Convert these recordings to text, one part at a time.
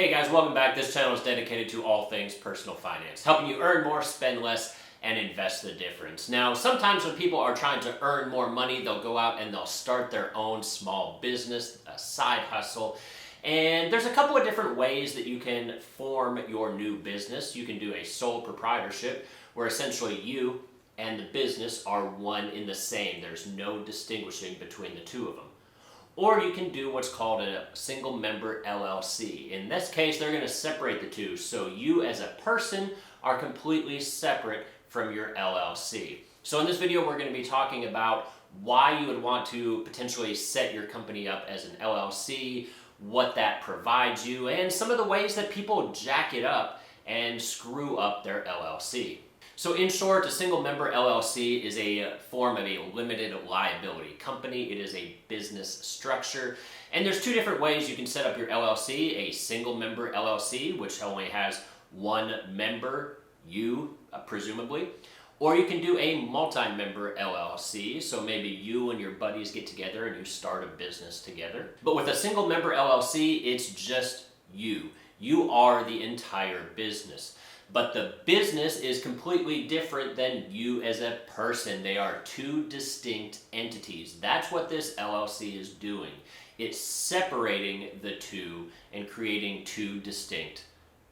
Hey guys, welcome back. This channel is dedicated to all things personal finance, helping you earn more, spend less, and invest the difference. Now, sometimes when people are trying to earn more money, they'll go out and they'll start their own small business, a side hustle. And there's a couple of different ways that you can form your new business. You can do a sole proprietorship, where essentially you and the business are one in the same. There's no distinguishing between the two of them. Or you can do what's called a Single Member LLC. In this case, they're going to separate the two. So you as a person are completely separate from your LLC. So in this video, we're going to be talking about why you would want to potentially set your company up as an LLC, what that provides you, and some of the ways that people jack it up and screw up their LLC. So in short, a single member LLC is a form of a limited liability company. It is a business structure. And there's two different ways you can set up your LLC. A single member LLC, which only has one member, you, presumably. Or you can do a multi-member LLC. So maybe you and your buddies get together and you start a business together. But with a single member LLC, it's just you. You are the entire business. But the business is completely different than you as a person. They are two distinct entities. That's what this LLC is doing. It's separating the two and creating two distinct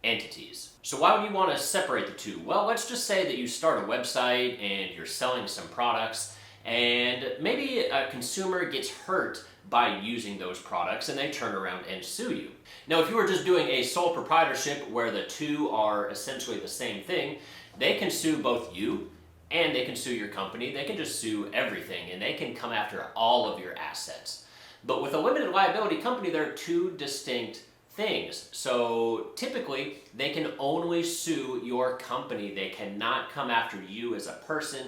entities. So why would you want to separate the two? Well, let's just say that you start a website and you're selling some products, and maybe a consumer gets hurt by using those products and they turn around and sue you. Now, if you were just doing a sole proprietorship where the two are essentially the same thing, they can sue both you and they can sue your company. They can just sue everything and they can come after all of your assets. But with a limited liability company, there are two distinct things. So typically, they can only sue your company. They cannot come after you as a person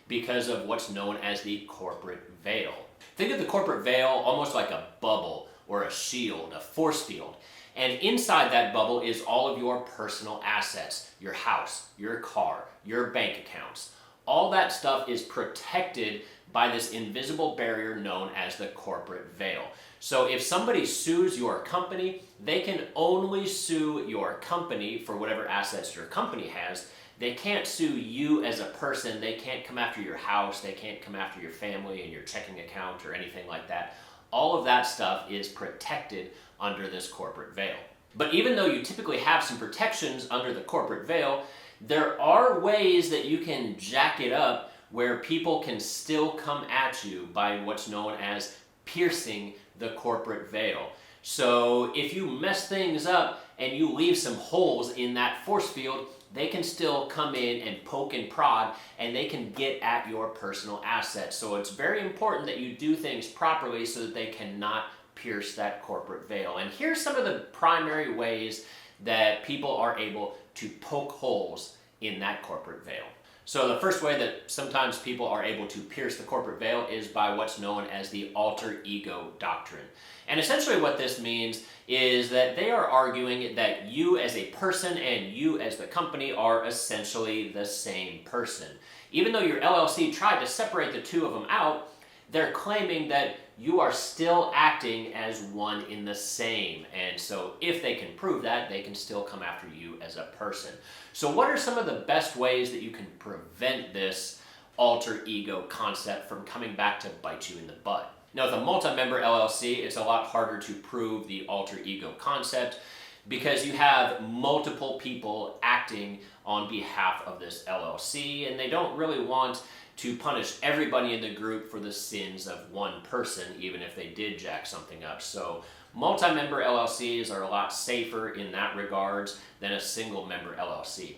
because of what's known as the corporate veil. Think of the corporate veil almost like a bubble or a shield, a force field. And inside that bubble is all of your personal assets, your house, your car, your bank accounts. All that stuff is protected by this invisible barrier known as the corporate veil. So if somebody sues your company, they can only sue your company for whatever assets your company has. They can't sue you as a person. They can't come after your house. They can't come after your family and your checking account or anything like that. All of that stuff is protected under this corporate veil. But even though you typically have some protections under the corporate veil, there are ways that you can jack it up where people can still come at you by what's known as piercing the corporate veil. So if you mess things up and you leave some holes in that force field, they can still come in and poke and prod, and they can get at your personal assets. So it's very important that you do things properly so that they cannot pierce that corporate veil. And here's some of the primary ways that people are able to poke holes in that corporate veil. So the first way that sometimes people are able to pierce the corporate veil is by what's known as the Alter Ego Doctrine. And essentially what this means is that they are arguing that you as a person and you as the company are essentially the same person. Even though your LLC tried to separate the two of them out, they're claiming that you are still acting as one in the same. And so if they can prove that, they can still come after you as a person. So what are some of the best ways that you can prevent this alter ego concept from coming back to bite you in the butt? Now, with a multi-member LLC, it's a lot harder to prove the alter ego concept because you have multiple people acting on behalf of this LLC, and they don't really want to punish everybody in the group for the sins of one person, even if they did jack something up. So multi-member LLCs are a lot safer in that regards than a single member LLC.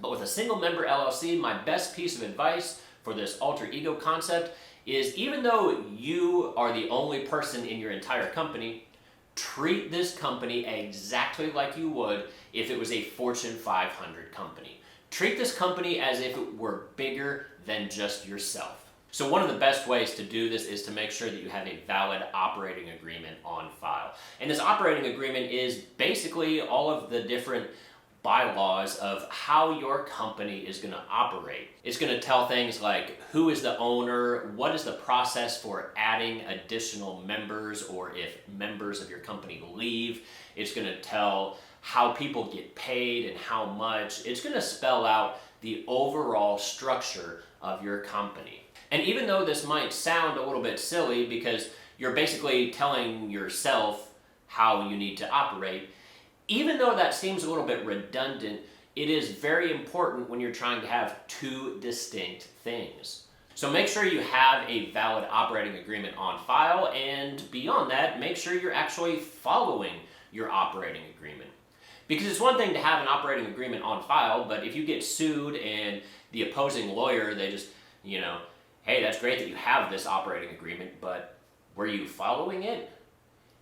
But with a single member LLC, my best piece of advice for this alter ego concept is, even though you are the only person in your entire company, treat this company exactly like you would if it was a Fortune 500 company. Treat this company as if it were bigger than just yourself. So one of the best ways to do this is to make sure that you have a valid operating agreement on file. And this operating agreement is basically all of the different bylaws of how your company is going to operate. It's going to tell things like who is the owner, what is the process for adding additional members, or if members of your company leave. It's going to tell how people get paid and how much. It's going to spell out the overall structure of your company. And even though this might sound a little bit silly because you're basically telling yourself how you need to operate, even though that seems a little bit redundant, it is very important when you're trying to have two distinct things. So make sure you have a valid operating agreement on file, and beyond that, make sure you're actually following your operating agreement. Because it's one thing to have an operating agreement on file, but if you get sued and the opposing lawyer, they just, hey, that's great that you have this operating agreement, but were you following it?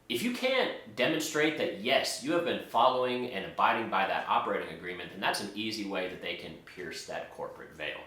If you can't demonstrate that, yes, you have been following and abiding by that operating agreement, then that's an easy way that they can pierce that corporate veil.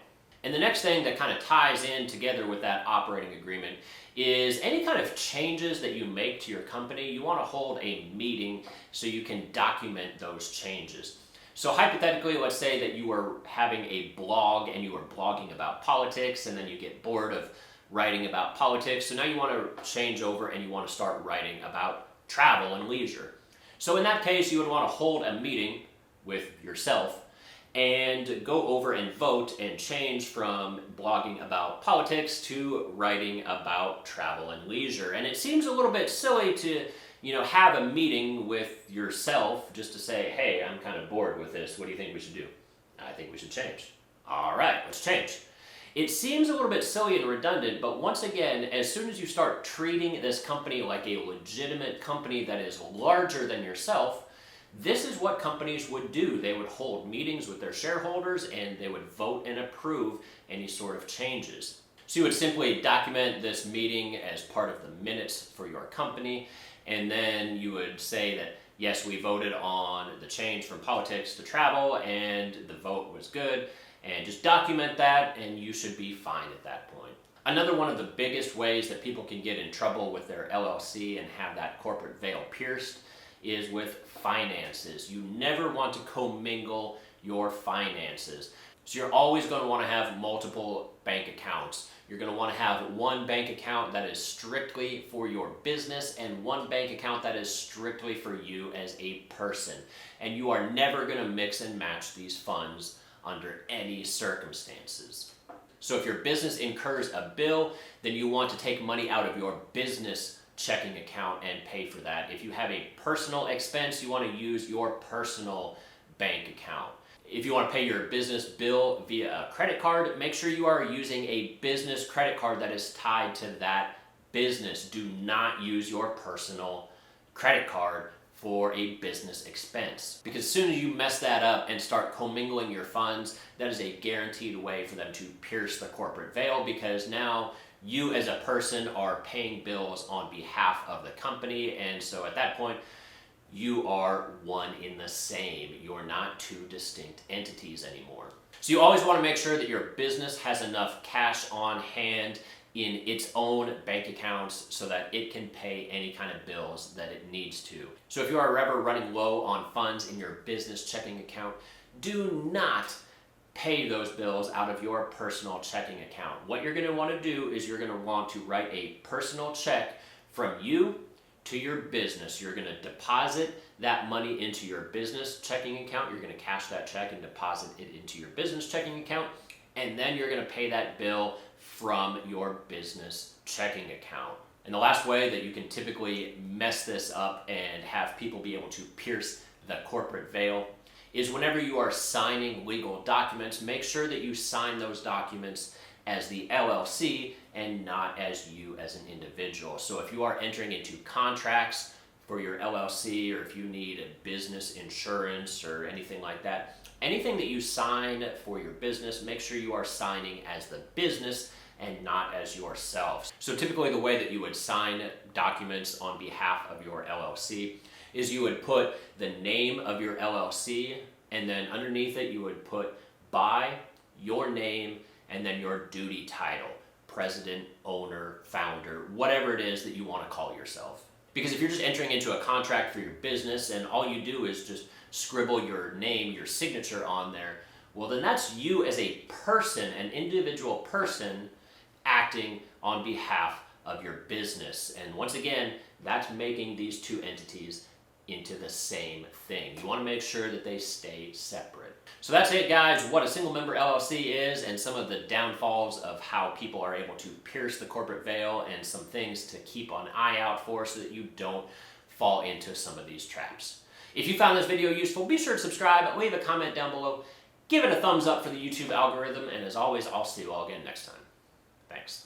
And the next thing that kind of ties in together with that operating agreement is any kind of changes that you make to your company, you want to hold a meeting so you can document those changes. So hypothetically, let's say that you are having a blog and you are blogging about politics, and then you get bored of writing about politics, so now you want to change over and you want to start writing about travel and leisure. So in that case, you would want to hold a meeting with yourself and go over and vote and change from blogging about politics to writing about travel and leisure. And it seems a little bit silly to, have a meeting with yourself just to say, hey, I'm kind of bored with this. What do you think we should do? I think we should change. All right, let's change. It seems a little bit silly and redundant, but once again, as soon as you start treating this company like a legitimate company that is larger than yourself, this is what companies would do. They would hold meetings with their shareholders and they would vote and approve any sort of changes. So you would simply document this meeting as part of the minutes for your company, and then you would say that, yes, we voted on the change from politics to travel and the vote was good. And just document that, and you should be fine at that point. Another one of the biggest ways that people can get in trouble with their LLC and have that corporate veil pierced is with finances. You never want to commingle your finances. So you're always going to want to have multiple bank accounts. You're going to want to have one bank account that is strictly for your business and one bank account that is strictly for you as a person. And you are never going to mix and match these funds under any circumstances. So if your business incurs a bill, then you want to take money out of your business checking account and pay for that. If you have a personal expense, you want to use your personal bank account. If you want to pay your business bill via a credit card, make sure you are using a business credit card that is tied to that business. Do not use your personal credit card for a business expense. Because as soon as you mess that up and start commingling your funds, that is a guaranteed way for them to pierce the corporate veil, because now you as a person are paying bills on behalf of the company, and so at that point, you are one in the same. You're not two distinct entities anymore. So you always want to make sure that your business has enough cash on hand in its own bank accounts so that it can pay any kind of bills that it needs to. So if you are ever running low on funds in your business checking account, do not pay those bills out of your personal checking account. What you're going to want to do is you're going to want to write a personal check from you to your business. You're going to deposit that money into your business checking account. You're going to cash that check and deposit it into your business checking account, and then you're going to pay that bill from your business checking account. And the last way that you can typically mess this up and have people be able to pierce the corporate veil is whenever you are signing legal documents, make sure that you sign those documents as the LLC and not as you as an individual. So if you are entering into contracts for your LLC, or if you need a business insurance or anything like that, anything that you sign for your business, make sure you are signing as the business and not as yourself. So typically the way that you would sign documents on behalf of your LLC is you would put the name of your LLC, and then underneath it you would put by your name and then your duty title, president, owner, founder, whatever it is that you want to call yourself. Because if you're just entering into a contract for your business and all you do is just scribble your name, your signature on there, well then that's you as a person, an individual person acting on behalf of your business. And once again, that's making these two entities into the same thing. You want to make sure that they stay separate. So that's it, guys, what a single member LLC is and some of the downfalls of how people are able to pierce the corporate veil and some things to keep an eye out for so that you don't fall into some of these traps. If you found this video useful, be sure to subscribe, leave a comment down below, give it a thumbs up for the YouTube algorithm, and as always, I'll see you all again next time. Thanks.